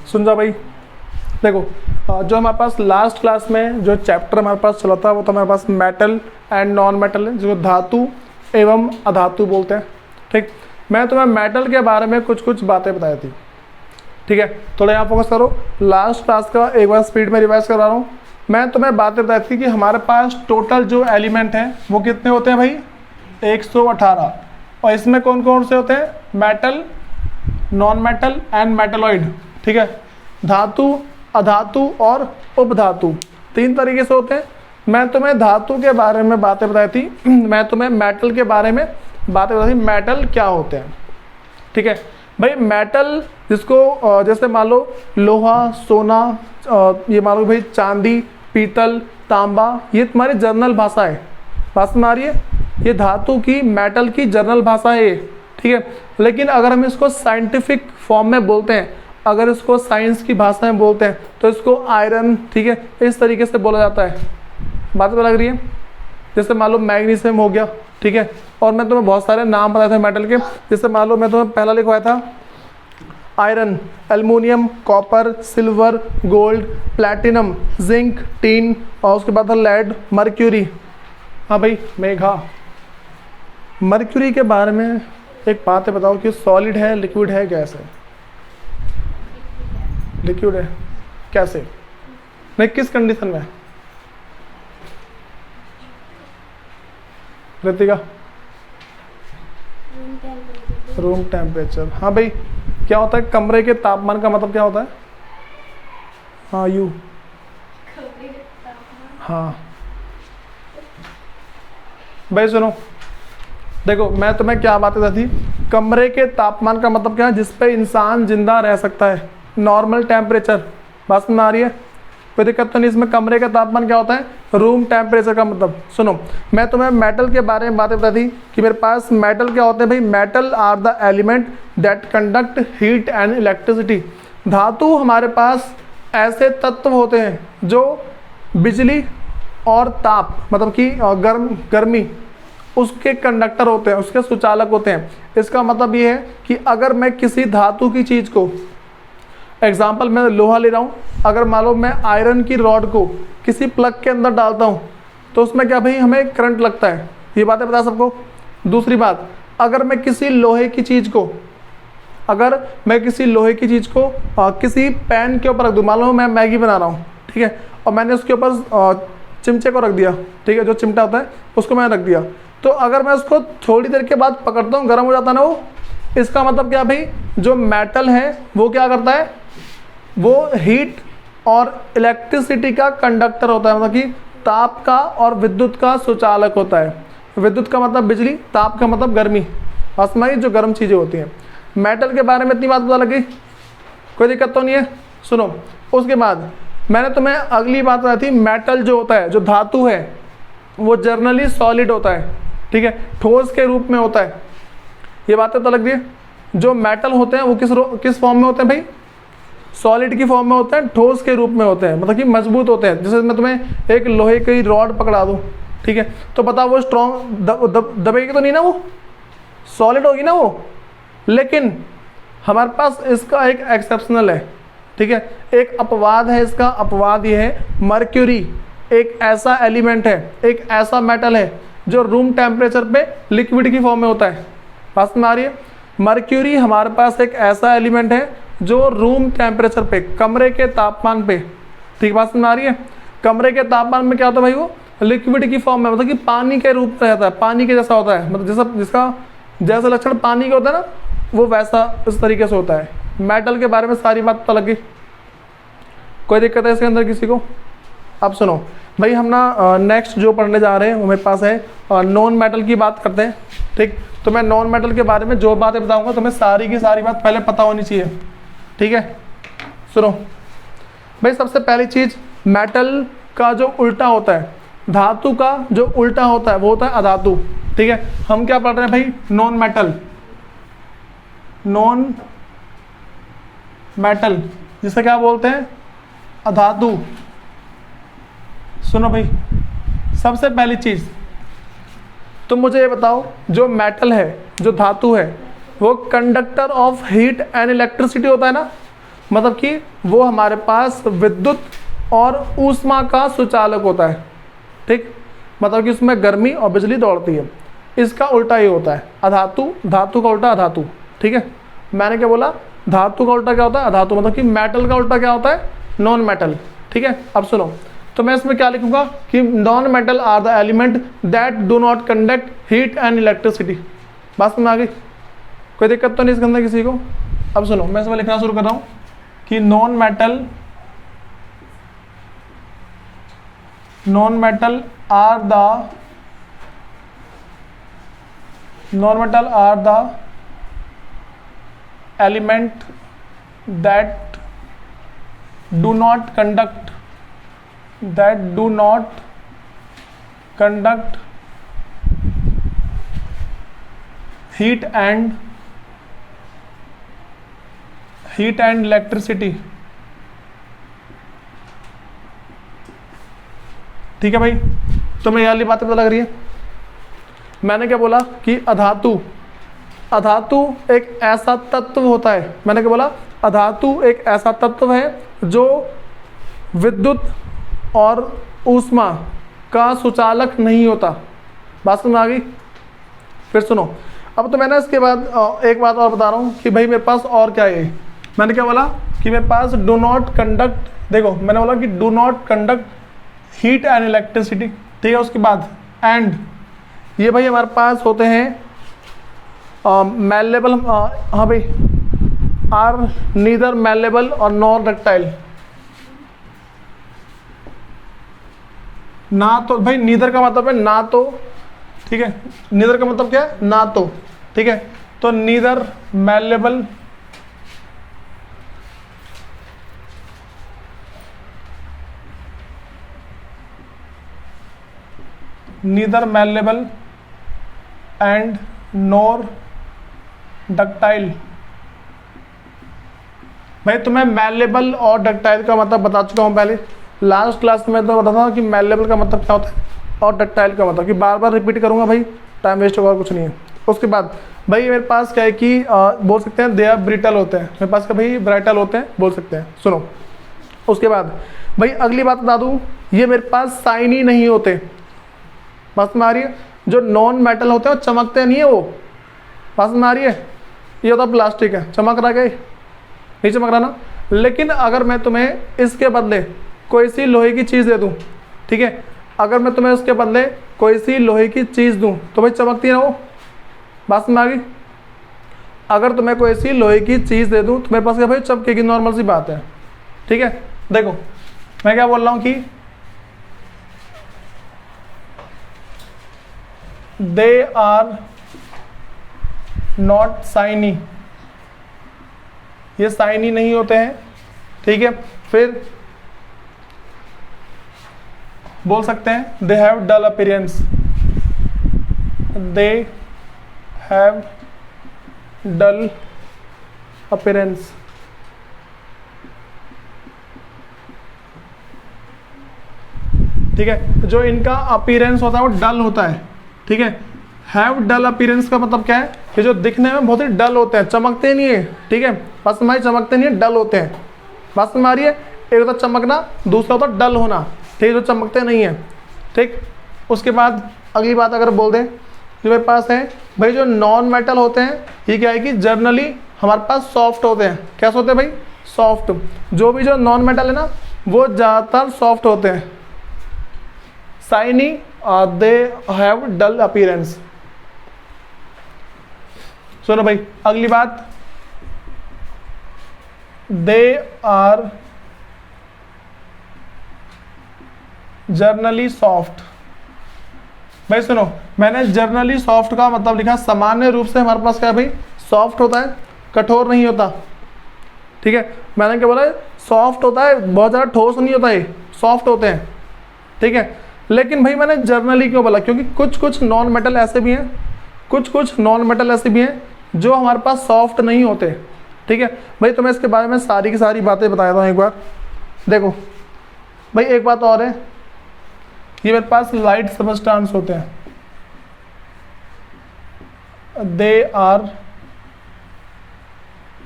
सुन जा भाई, देखो जो हमारे पास लास्ट क्लास में जो चैप्टर हमारे पास चला था वो तो हमारे पास मेटल एंड नॉन मेटल है, जो धातु एवं अधातु बोलते हैं। ठीक, मैं तुम्हें मेटल के बारे में कुछ कुछ बातें बताई थी। ठीक है, थोड़ा यहाँ फोकस करो। लास्ट क्लास का एक बार स्पीड में रिवाइज करा रहा हूँ। मैं तुम्हें बातें बताई थी कि हमारे पास टोटल जो एलिमेंट हैं वो कितने होते हैं भाई, 118। और इसमें कौन कौन से होते हैं, metal, non metal and metalloid. ठीक है, धातु, अधातु और उपधातु, 3 तरीके से होते हैं। मैं तुम्हें धातु के बारे में बातें बताई थी, मैं तुम्हें मेटल के बारे में बातें बताई थी, मेटल क्या होते हैं। ठीक है भाई, मेटल जिसको जैसे मान लो लोहा, सोना, ये मान लो भाई चांदी, पीतल, तांबा, ये तुम्हारी जर्नल भाषा है। बात समझ आ रही है, ये धातु की, मेटल की जर्नल भाषा है ये। ठीक है, लेकिन अगर हम इसको साइंटिफिक फॉर्म में बोलते हैं, अगर इसको साइंस की भाषा में बोलते हैं तो इसको आयरन, ठीक है, इस तरीके से बोला जाता है। बात तो लग रही है, जैसे मान लो मैग्नीशियम हो गया। ठीक है, और मैं तुम्हें बहुत सारे नाम बताए थे मेटल के, जैसे मान लो मैं तुम्हें पहला लिखवाया था iron, aluminium, copper, silver, gold, platinum, zinc, tin, और उसके बाद था लेड, मर्क्यूरी। हाँ भाई मेघा, मर्क्यूरी के बारे में एक बात है, बताओ कि सॉलिड है, लिक्विड है, गैस है? लिक्विड है। कैसे, नहीं किस कंडीशन में? Ritika, room temperature. हाँ भाई, क्या होता है कमरे के तापमान का मतलब क्या होता है? हाँ यू, हाँ भाई सुनो, देखो मैं तुम्हें क्या बात बताई थी, कमरे के तापमान का मतलब क्या है, जिस पे इंसान जिंदा रह सकता है, नॉर्मल टेम्परेचर। बात में आ रही है, कोई दिक्कत तो नहीं इसमें। कमरे का तापमान क्या होता है, रूम टेम्परेचर का मतलब। सुनो, मैं तुम्हें मेटल के बारे में बातें बताई थी कि मेरे पास मेटल क्या होते हैं भाई, metal are the element that conduct heat and electricity. धातु हमारे पास ऐसे तत्व होते हैं जो बिजली और ताप, मतलब कि गर्मी, उसके कंडक्टर होते हैं, उसके सुचालक होते हैं। इसका मतलब ये है कि अगर मैं किसी धातु की चीज़ को, एग्जाम्पल मैं लोहा ले रहा हूँ, अगर मान लो मैं आयरन की रॉड को किसी प्लग के अंदर डालता हूँ तो उसमें क्या भाई हमें करंट लगता है। ये बातें बता सबको। दूसरी बात, अगर मैं किसी लोहे की चीज़ को, किसी पैन के ऊपर रख दूँ, मान लो मैं मैगी बना रहा हूँ, ठीक है, और मैंने उसके ऊपर चिमचे को रख दिया, ठीक है, जो चिमटा होता है उसको मैंने रख दिया, तो अगर मैं उसको थोड़ी देर के बाद पकड़ता हूँ, गर्म हो जाता है ना वो। इसका मतलब क्या भाई, जो मेटल है वो क्या करता है, वो हीट और इलेक्ट्रिसिटी का कंडक्टर होता है, मतलब कि ताप का और विद्युत का सुचालक होता है। विद्युत का मतलब बिजली, ताप का मतलब गर्मी, असमय जो गर्म चीज़ें होती हैं। मेटल के बारे में इतनी बात पता लगी, कोई दिक्कत तो नहीं है। सुनो, उसके बाद मैंने तुम्हें अगली बात बताई थी, मेटल जो होता है, जो धातु है, वो जर्नली सॉलिड होता है, ठीक है, ठोस के रूप में होता है। ये बातें तो लग रही है। जो मेटल होते हैं वो किस फॉर्म में होते हैं भाई, सॉलिड की फॉर्म में होते हैं, ठोस के रूप में होते हैं, मतलब कि मजबूत होते हैं। जैसे मैं तुम्हें एक लोहे की रॉड पकड़ा दूँ, ठीक है, तो बताओ वो स्ट्रॉन्ग दबेगी तो नहीं ना, वो सॉलिड होगी ना वो। लेकिन हमारे पास इसका एक एक्सेप्शनल है, ठीक है, एक अपवाद है। इसका अपवाद ये है, मर्क्यूरी एक ऐसा एलिमेंट है, एक ऐसा मेटल है जो रूम टेम्परेचर पे लिक्विड की फॉर्म में होता है। बात में आ रही है, मर्क्यूरी हमारे पास एक ऐसा एलिमेंट है जो रूम टेम्परेचर पे, कमरे के तापमान पे, ठीक बात में आ रही है, कमरे के तापमान में क्या होता है भाई, वो लिक्विड की फॉर्म में, मतलब कि पानी के रूप में रहता है, पानी के जैसा होता है, मतलब जिसका जैसा लक्षण पानी का होता है ना, वो वैसा इस तरीके से होता है। मेटल के बारे में सारी बात पता लगी, कोई दिक्कत है इसके अंदर किसी को? अब सुनो भाई, हम ना नेक्स्ट जो पढ़ने जा रहे हैं वो मेरे पास है नॉन मेटल की बात करते हैं, ठीक। तो मैं नॉन मेटल के बारे में जो बातें बताऊंगा तुम्हें सारी की सारी बात पहले पता होनी चाहिए, ठीक है। सुनो भाई, सबसे पहली चीज, मेटल का जो उल्टा होता है, धातु का जो उल्टा होता है वो होता है अधातु, ठीक है। हम क्या पढ़ रहे हैं भाई, नॉन मेटल, नॉन मेटल जिसे क्या बोलते हैं, अधातु। सुनो भाई, सबसे पहली चीज तुम मुझे ये बताओ, जो मेटल है, जो धातु है, वो conductor of heat and electricity होता है ना। मतलब कि वो हमारे पास विद्युत और ऊष्मा का सुचालक होता है, ठीक। मतलब कि उसमें गर्मी और बिजली दौड़ती है। इसका उल्टा ये होता है अधातु, धातु का उल्टा अधातु, ठीक है। मैंने क्या बोला, धातु का उल्टा क्या होता है अधातु, मतलब कि मेटल का उल्टा क्या होता है नॉन मेटल, ठीक है। अब सुनो, तो मैं इसमें क्या लिखूंगा कि non metal are the element that do not conduct heat and electricity. बात समझ आ गई, कोई दिक्कत तो नहीं इसके अंदर किसी को। अब सुनो, मैं इसमें लिखना शुरू कर रहा हूँ कि non metal are the element that do not conduct heat and electricity. ठीक है भाई, तो मैं ये वाली बातें पता लग रही है। मैंने क्या बोला कि अधातु एक ऐसा तत्व होता है, मैंने क्या बोला अधातु एक ऐसा तत्व है जो विद्युत और ऊष्मा का सुचालक नहीं होता। बात समझ आ गई। फिर सुनो, अब तो मैंने इसके बाद एक बात और बता रहा हूँ कि भाई मेरे पास और क्या है। मैंने क्या बोला कि मेरे पास डू नॉट कंडक्ट, देखो मैंने बोला कि do not conduct heat and electricity, ठीक है। उसके बाद एंड ये भाई हमारे पास होते हैं मेलेबल, हाँ भाई, आर नीदर मेलेबल और नॉर डक्टाइल। ना तो भाई नीदर का मतलब है ना तो, ठीक है। नीदर का मतलब क्या है ना तो, ठीक है। तो neither malleable and nor ductile. भाई तुम्हें मेलेबल और डक्टाइल का मतलब बता चुका हूं पहले, लास्ट क्लास में तो बताता कि मेलेबल का मतलब क्या होता है और डक्टाइल का मतलब, कि बार बार रिपीट करूंगा भाई, टाइम वेस्ट होगा, कुछ नहीं है। उसके बाद भाई मेरे पास क्या है कि बोल सकते हैं दे आर ब्रिटल होते हैं, मेरे पास क्या भाई ब्राइटल होते हैं बोल सकते हैं। सुनो, उसके बाद भाई अगली बात बता दूं, ये मेरे पास शाइनी नहीं होते। बात में आ रही है, जो नॉन मेटल होते हैं वो चमकते नहीं है, वो बात में आ रही है। ये होता प्लास्टिक है, चमक रहा है नहीं चमक रहा ना। लेकिन अगर मैं तुम्हें इसके बदले कोई सी लोहे की चीज़ दे दूं, ठीक है, अगर मैं तुम्हें उसके बदले कोई सी लोहे की चीज़ दूं तो भाई चमकती है ना वो। बात में आ गई। अगर तुम्हें कोई सी लोहे की चीज़ दे दूं तो मेरे पास क्या भाई चमकेगी, नॉर्मल सी बात है, ठीक है। देखो मैं क्या बोल रहा हूं कि दे आर नॉट शाइनी, ये शाइनी नहीं होते हैं, ठीक है। फिर बोल सकते हैं they have dull appearance, they have dull appearance. ठीक है, जो इनका अपीयरेंस होता है वो डल होता है, ठीक है। हैव डल अपीयरेंस का मतलब क्या है कि जो दिखने में बहुत ही डल होते हैं, चमकते नहीं है, ठीक है। बस हमारी चमकते नहीं है, डल होते हैं। बस हमारी है, एक होता चमकना, दूसरा होता डल होना, ठीक है, जो चमकते नहीं है, ठीक। उसके बाद अगली बात अगर बोल दें जो मेरे पास है भाई, जो नॉन मेटल होते हैं ये क्या है कि जर्नली हमारे पास सॉफ्ट होते हैं। कैसे होते हैं भाई, सॉफ्ट। जो भी जो नॉन मेटल है ना वो ज़्यादातर सॉफ्ट होते हैं। Shiny, they have dull appearance. सुनो भाई अगली बात, दे आर जर्नली सॉफ्ट। भाई सुनो, मैंने जर्नली सॉफ्ट का मतलब लिखा, सामान्य रूप से हमारे पास क्या है भाई सॉफ्ट होता है, कठोर नहीं होता, ठीक है। मैंने क्या बोला, सॉफ्ट होता है, बहुत ज़्यादा ठोस नहीं होता है, सॉफ्ट होते हैं, ठीक है। लेकिन भाई मैंने जर्नली क्यों बोला, क्योंकि कुछ नॉन मेटल ऐसे भी हैं, कुछ नॉन मेटल ऐसे भी हैं जो हमारे पास सॉफ्ट नहीं होते, ठीक है। भाई तो मैं इसके बारे में सारी की सारी बातें बता देता हूँ एक बार। देखो भाई एक बात और है, ये मेरे पास लाइट सबस्टांस होते हैं, दे आर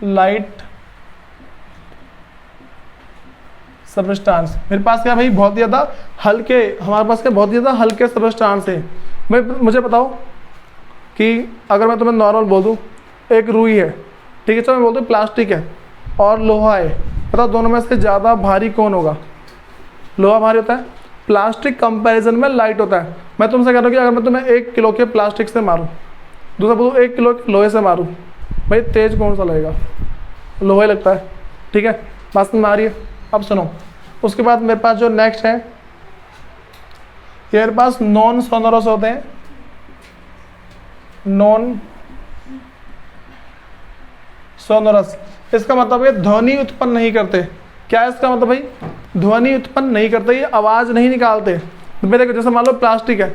लाइट सबस्टांस। मेरे पास क्या भाई, बहुत ज़्यादा हल्के, हमारे पास क्या बहुत ज़्यादा हल्के सबस्टांस है। भाई मुझे बताओ कि अगर मैं तुम्हें नॉर्मल बोल दूँ, एक रुई है, ठीक है, चलो मैं बोल दूँ प्लास्टिक है और लोहा है, बताओ दोनों में से ज़्यादा भारी कौन होगा? लोहा भारी होता है, प्लास्टिक कंपैरिजन में लाइट होता है। मैं तुमसे कह रहा हूँ कि अगर मैं तुम्हें 1 किलो के प्लास्टिक से मारूँ, दूसरा बोलूँ 1 किलो के लोहे से मारूँ, भाई तेज कौन सा लगेगा? लोहे लगता है, ठीक है, बात समझ में आ रही है? अब सुनो, उसके बाद मेरे पास जो नेक्स्ट है, ये मेरे पास नॉन सोनोरस होते हैं, नॉन सोनोरस। इसका मतलब ये ध्वनि उत्पन्न नहीं करते। क्या है इसका मतलब भाई? ध्वनि उत्पन्न नहीं करते, ये आवाज़ नहीं निकालते। भाई देखो, जैसे मान लो प्लास्टिक है,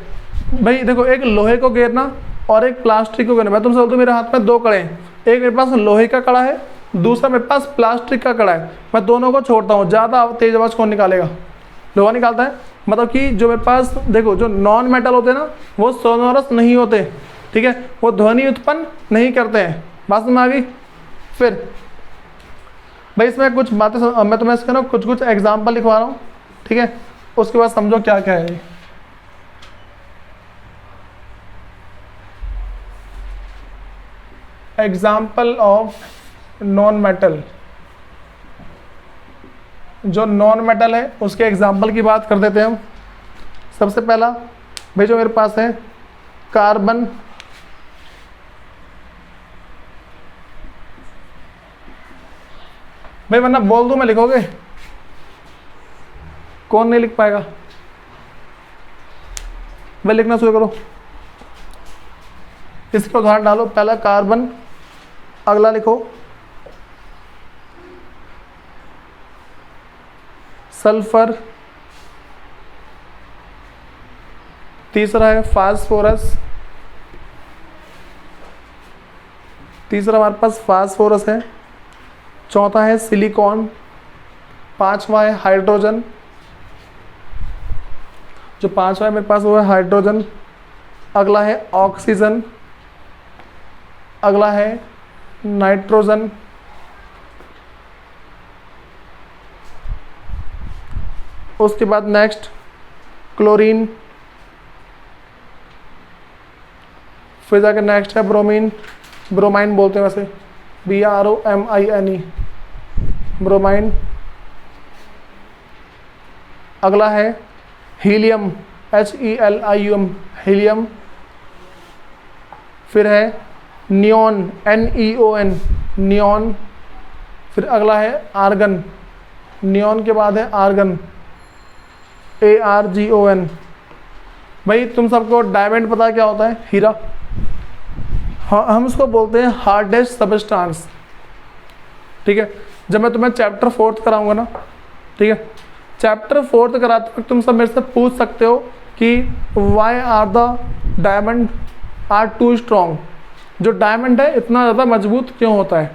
भाई देखो एक लोहे को घेरना और एक प्लास्टिक को घेरना, मैं तुमसे बोलता हूँ मेरे हाथ में 2 कड़े हैं, एक मेरे पास लोहे का कड़ा है, दूसरा मेरे पास प्लास्टिक का कड़ा है, मैं दोनों को छोड़ता हूँ, ज़्यादा तेज आवाज़ कौन निकालेगा? लोहा निकालता है। मतलब कि जो मेरे पास देखो, जो नॉन मेटल होते हैं ना, वो सोनोरस नहीं होते, ठीक है, वो ध्वनि उत्पन्न नहीं करते हैं। बात समझ में आ गई? फिर भाई इसमें कुछ बातें मैं तुम्हें इसके ना कुछ एग्जाम्पल लिखवा रहा हूँ, ठीक है, उसके बाद समझो क्या क्या है। Example of non metal. जो नॉन मेटल है उसके एग्जाम्पल की बात कर देते हैं हम। सबसे पहला भाई जो मेरे पास है, कार्बन, भाई वरना बोल दूं मैं, लिखोगे? कौन नहीं लिख पाएगा? भाई लिखना शुरू करो, इसके उदाहरण डालो। पहला कार्बन, अगला लिखो सल्फर, तीसरा है फास्फोरस, तीसरा हमारे पास फास्फोरस है, चौथा है सिलिकॉन, पांचवा है हाइड्रोजन, जो पांचवा है मेरे पास वो है हाइड्रोजन, अगला है ऑक्सीजन, अगला है नाइट्रोजन, उसके बाद नेक्स्ट क्लोरीन, फिर जाकर नेक्स्ट है ब्रोमीन, ब्रोमाइन बोलते हैं वैसे, BROMINE, ब्रोमाइन, अगला है हीलियम, HELIUM, हीलियम, फिर है नियॉन, NEON, नियॉन, फिर अगला है आर्गन, नियॉन के बाद है आर्गन, ARGON। भाई तुम सबको डायमंड पता है क्या होता है? हीरा। हाँ, हम इसको बोलते हैं हार्डेस्ट सबस्टांस, ठीक है। जब मैं तुम्हें चैप्टर 4 कराऊंगा ना, ठीक है, चैप्टर 4 कराते वक्त तुम सब मेरे से पूछ सकते हो कि why are the diamond are too strong, जो डायमंड है इतना ज़्यादा मजबूत क्यों होता है?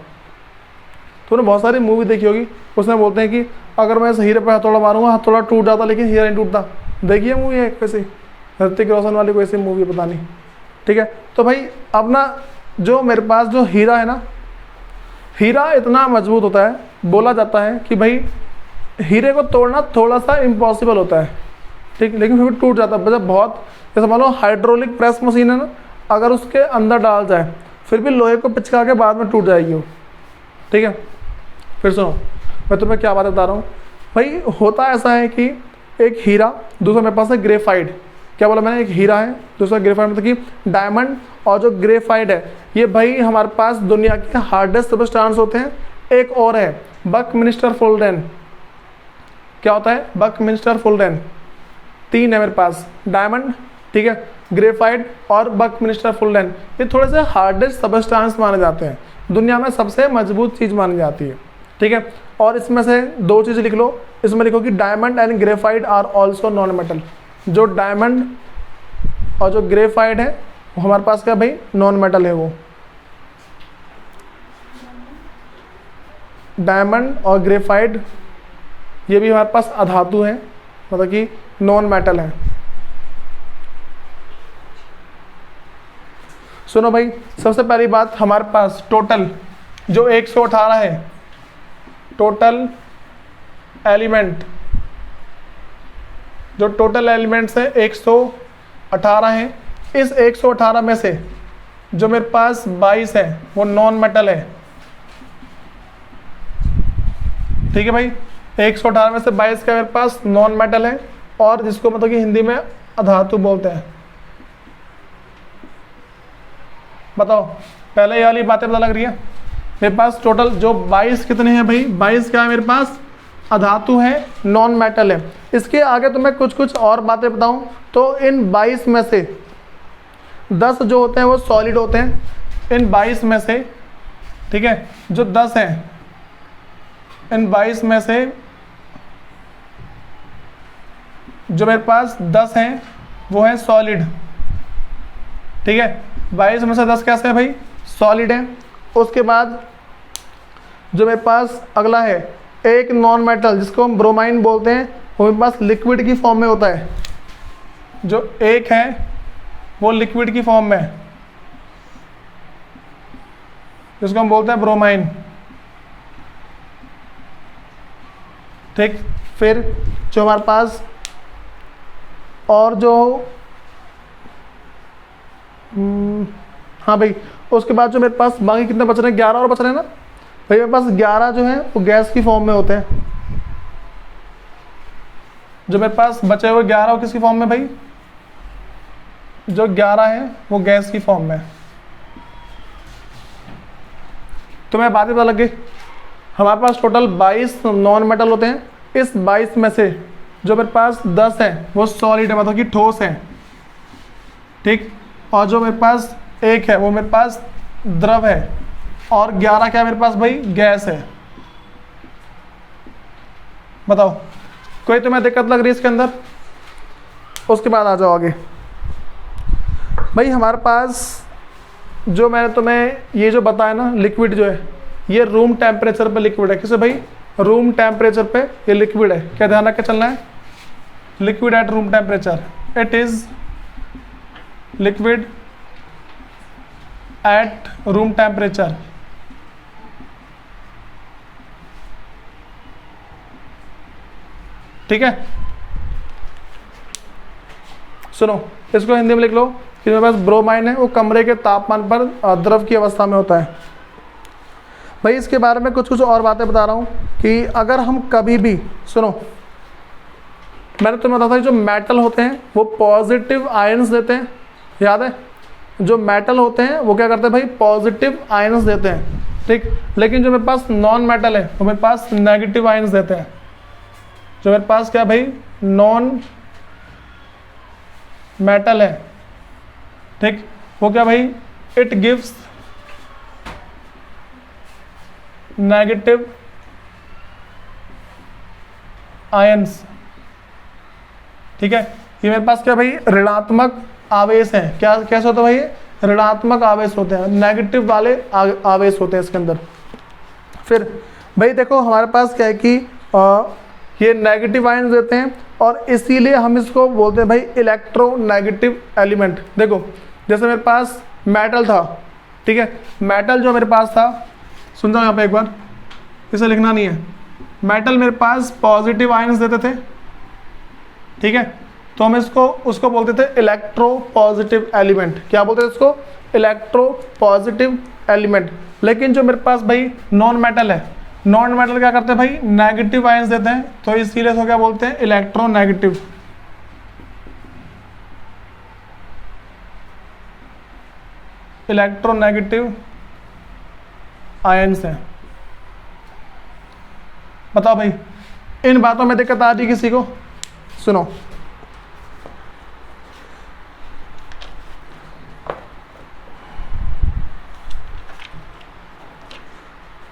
तुमने बहुत सारी मूवी देखी होगी, उसमें बोलते हैं कि अगर मैं इस हीरे पर हथौड़ा मारूंगा, हथौड़ा टूट जाता लेकिन हीरा नहीं टूटता। देखिए मूवी है कैसी, ऋतिक रोशन वाली कोई ऐसी मूवी पता नहीं, ठीक है। तो भाई अपना जो मेरे पास जो हीरा है ना, हीरा इतना मजबूत होता है, बोला जाता है कि भाई हीरे को तोड़ना थोड़ा सा इम्पॉसिबल होता है, ठीक, लेकिन फिर भी टूट जाता है। मतलब बहुत, जैसे मान लो हाइड्रोलिक प्रेस मशीन है ना, अगर उसके अंदर डाल जाए फिर भी लोहे को पिचका के बाद में टूट जाएगी वो, ठीक है। फिर सुनो, मैं तुम्हें क्या बात बता रहा हूँ भाई, होता ऐसा है कि एक हीरा, दूसरा मेरे पास है ग्रेफाइट। क्या बोला मैंने? एक हीरा है, दूसरा ग्रेफाइट, मतलब कि डायमंड और जो ग्रेफाइट है, ये भाई हमारे पास दुनिया के हार्डेस्ट सबस्टांस होते हैं। एक और है बकमिंस्टर फुलडेन। क्या होता है? बकमिंस्टर फुलडेन। 3 है मेरे पास, डायमंड, ठीक है, ग्रेफाइट और बकमिंस्टर फुलडेन। ये थोड़े से हार्डेस्ट सबस्टांस माने जाते हैं, दुनिया में सबसे मजबूत चीज़ मानी जाती है, ठीक है। और इसमें से 2 चीज़ लिख लो, इसमें लिखो कि diamond and graphite are also non metal. जो डायमंड और जो ग्रेफाइट है वो हमारे पास क्या भाई? नॉन मेटल है। वो डायमंड और ग्रेफाइट ये भी हमारे पास अधातु हैं, मतलब कि नॉन मेटल है। सुनो भाई, सबसे पहली बात, हमारे पास टोटल जो 118 है, टोटल एलिमेंट, जो टोटल एलिमेंट्स है 118 है, इस 118 में से जो मेरे पास 22 है वो नॉन मेटल है। ठीक है भाई, 118 में से 22 का मेरे पास नॉन मेटल है, और जिसको मतलब कि हिंदी में अधातु बोलते हैं। बताओ, पहले ये वाली बातें पता लग रही है। मेरे पास टोटल जो 22 कितने हैं भाई, 22 क्या है मेरे पास, अधातु है, नॉन मेटल है। इसके आगे तो मैं कुछ और बातें बताऊं तो इन 22 में से 10 जो होते हैं वो सॉलिड होते हैं। इन 22 में से, ठीक है, जो 10 हैं, इन 22 में से जो मेरे पास 10 हैं वो है सॉलिड। ठीक है, 22 में से 10 कैसे है भाई, सॉलिड है। उसके बाद जो मेरे पास अगला है एक नॉन मेटल, जिसको हम ब्रोमाइन बोलते हैं, वो मेरे पास लिक्विड की फॉर्म में होता है। जो एक है वो लिक्विड की फॉर्म में है, जिसको हम बोलते हैं ब्रोमाइन। ठीक, फिर जो हमारे पास और जो हाँ भाई, उसके बाद जो मेरे पास बाकी कितने बच रहे हैं, 11 और बच रहे हैं ना भाई। मेरे पास 11 जो है वो गैस की फॉर्म में होते हैं। जो मेरे पास बचे हुए 11 वो किसकी फॉर्म में भाई, जो 11 है वो गैस की फॉर्म में है। तो मैं बात पता लग गई, हमारे पास टोटल 22 नॉन मेटल होते हैं। इस 22 में से जो मेरे पास 10 है वो सॉलिड है, मतलब कि ठोस है। ठीक, और जो मेरे पास एक है वो मेरे पास द्रव है, और 11 क्या है मेरे पास भाई, गैस है। बताओ, कोई तुम्हें दिक्कत लग रही है इसके अंदर? उसके बाद आ जाओ आगे भाई। हमारे पास जो मैंने तुम्हें ये जो बताया ना, लिक्विड जो है ये रूम टेम्परेचर पे लिक्विड है। किसे भाई, रूम टेम्परेचर पे ये लिक्विड है। क्या ध्यान रख के चलना है, liquid at room temperature, it is liquid at room temperature. ठीक है, सुनो, इसको हिंदी में लिख लो कि मेरे पास ब्रोमाइन है, वो कमरे के तापमान पर द्रव की अवस्था में होता है। भाई इसके बारे में कुछ और बातें बता रहा हूँ कि अगर हम कभी भी, सुनो, मैंने तुम्हें बताया था जो मेटल होते हैं वो पॉजिटिव आयंस देते हैं, याद है? जो मेटल होते हैं वो क्या करते हैं भाई, पॉजिटिव आयंस देते हैं। ठीक, लेकिन जो मेरे पास नॉन मेटल है वो मेरे पास नेगेटिव आयंस देते हैं। जो मेरे पास क्या भाई, नॉन मेटल है, ठीक, वो क्या भाई, इट गिव्स नेगेटिव आयंस। ठीक है, ये मेरे पास क्या भाई, ऋणात्मक आवेश है। क्या कैसे होता है भाई, ऋणात्मक आवेश होते हैं, नेगेटिव वाले आवेश होते हैं इसके अंदर। फिर भाई देखो हमारे पास क्या है कि ये नेगेटिव आयंस देते हैं, और इसीलिए हम इसको बोलते हैं भाई इलेक्ट्रोनेगेटिव एलिमेंट। देखो जैसे मेरे पास मेटल था, ठीक है, मेटल जो मेरे पास था, सुन जाओ यहाँ पे एक बार, इसे लिखना नहीं है। मेटल मेरे पास पॉजिटिव आयंस देते थे, ठीक है, तो हम इसको उसको बोलते थे इलेक्ट्रो पॉजिटिव एलिमेंट। क्या बोलते थे इसको, इलेक्ट्रो पॉजिटिव एलिमेंट। लेकिन जो मेरे पास भाई नॉन मेटल है, नॉन मेटल क्या करते हैं भाई, नेगेटिव आयंस देते हैं, तो इसीलिए इसको क्या बोलते हैं, इलेक्ट्रोनेगेटिव। इलेक्ट्रोनेगेटिव आयंस है। बताओ भाई, इन बातों में दिक्कत आ रही किसी को? सुनो,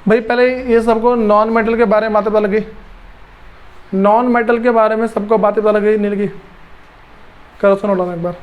भाई पहले ये सबको नॉन मेटल के बारे में बातें पता लगी, नॉन मेटल के बारे में सबको बातें पता लगी नहीं लगी? करो सुनो एक बार।